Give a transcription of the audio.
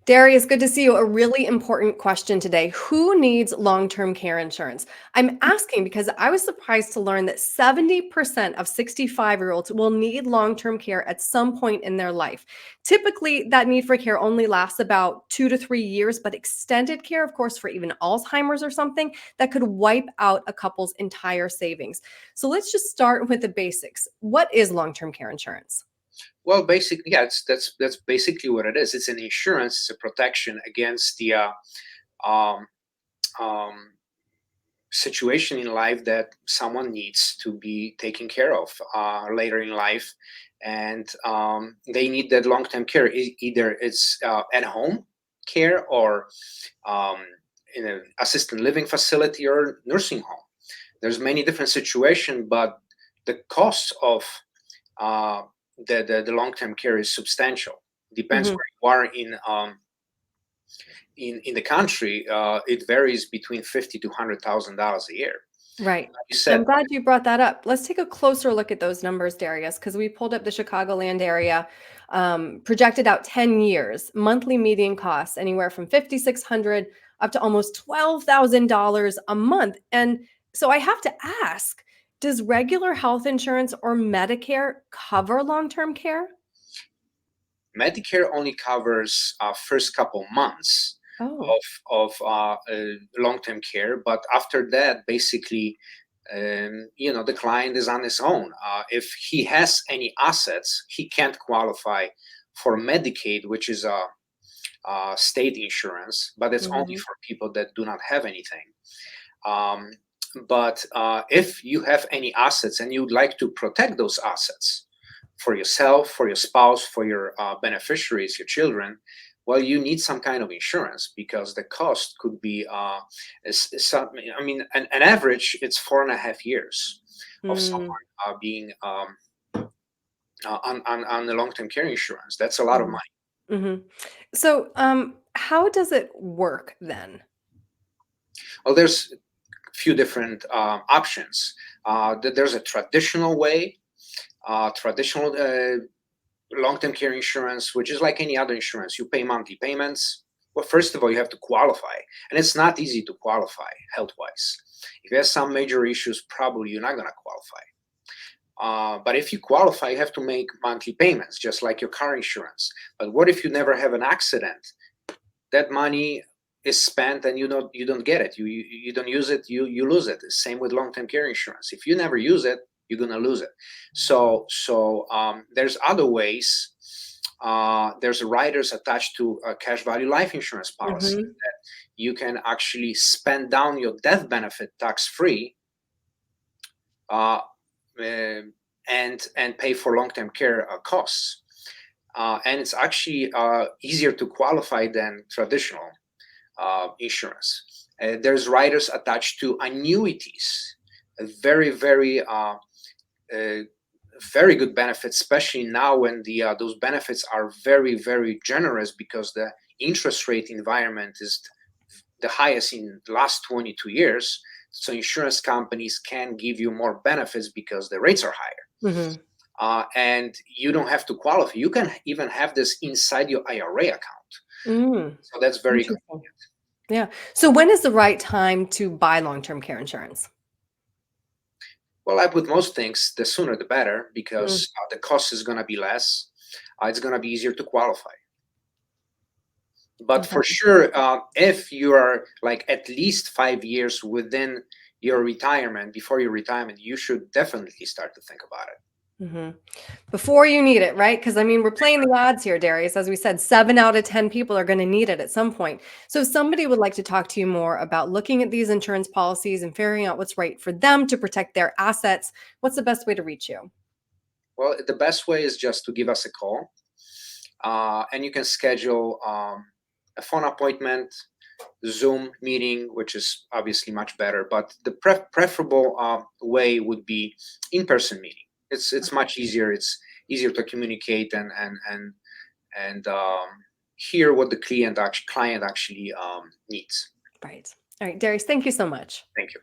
Darius, good to see you. A really important question today. Who needs long-term care insurance? I'm asking because I was surprised to learn that 70% of 65-year-olds will need long-term care at some point in their life. Typically, that need for care only lasts about 2 to 3 years, but extended care, of course, for even Alzheimer's or something, that could wipe out a couple's entire savings. So let's just start with the basics. What is long-term care insurance? Well, basically, yeah, that's basically what it is. It's an insurance, it's a protection against the um, um, situation in life that someone needs to be taken care of later in life, and they need that long-term care. Either it's at home care or um, in an assisted living facility or nursing home. There's many different situations, but the cost of uh, the long-term care is substantial. Depends Mhm. where you are in the country. It varies between $50 to $100,000 a year. Right. You And I'm said glad you brought that up. Let's take a closer look at those numbers, Darius, because we pulled up the Chicagoland area, projected out 10 years, monthly median costs anywhere from 5,600 up to almost $12,000 a month. And so I have to ask, does regular health insurance or Medicare cover long-term care? Medicare only covers first couple months Oh. of long-term care, but after that, basically, the client is on his own. If he has any assets, he can't qualify for Medicaid, which is a state insurance, but it's only Mhm. for people that do not have anything. Um, but if you have any assets and you'd like to protect those assets for yourself, for your spouse, for your beneficiaries, your children, well, you need some kind of insurance because the cost could be, I mean, an average, it's 4.5 years of Mm, someone being on the long-term care insurance. That's a lot of mhm, money. mhm. So, how does it work then? Well, there's a few different options. There's a traditional long-term care insurance, which is like any other insurance. You pay monthly payments. Well, first of all, you have to qualify, and it's not easy to qualify health-wise. If you have some major issues, probably you're not going to qualify. But if you qualify, you have to make monthly payments, just like your car insurance. But what if you never have an accident? That money is spent, and you don't get it. You don't use it. You lose it. Same with long term care insurance. If you never use it, you're gonna lose it. So there's other ways. There's riders attached to a cash value life insurance policy Mhm. that you can actually spend down your death benefit tax free, uh, uh, and pay for long term care costs. And it's actually easier to qualify than traditional insurance. There's riders attached to annuities, a uh, very good benefits, especially now when those benefits are very, very generous because the interest rate environment is the highest in the last 22 years. So insurance companies can give you more benefits because the rates are higher. Mhm. And you don't have to qualify. You can even have this inside your IRA account. Mm. So that's very Interesting. convenient. Yeah. So when is the right time to buy long-term care insurance? Well, like with most things, the sooner the better Mm, because the cost is going to be less. It's going to be easier to qualify. But for okay. sure, if you are like at least 5 years within your retirement, before your retirement, you should definitely start to think about it. Mhm. Before you need it, right? Because I mean, we're playing the odds here, Darius. As we said, 7 out of 10 people are gonna need it at some point. So if somebody would like to talk to you more about looking at these insurance policies and figuring out what's right for them to protect their assets, what's the best way to reach you? Well, the best way is just to give us a call, and you can schedule a phone appointment, Zoom meeting, which is obviously much better. But the preferable way would be in-person meeting. It's Okay. much easier. It's easier to communicate and hear what the client actually needs. Right. All right, Darius, thank you so much. Thank you.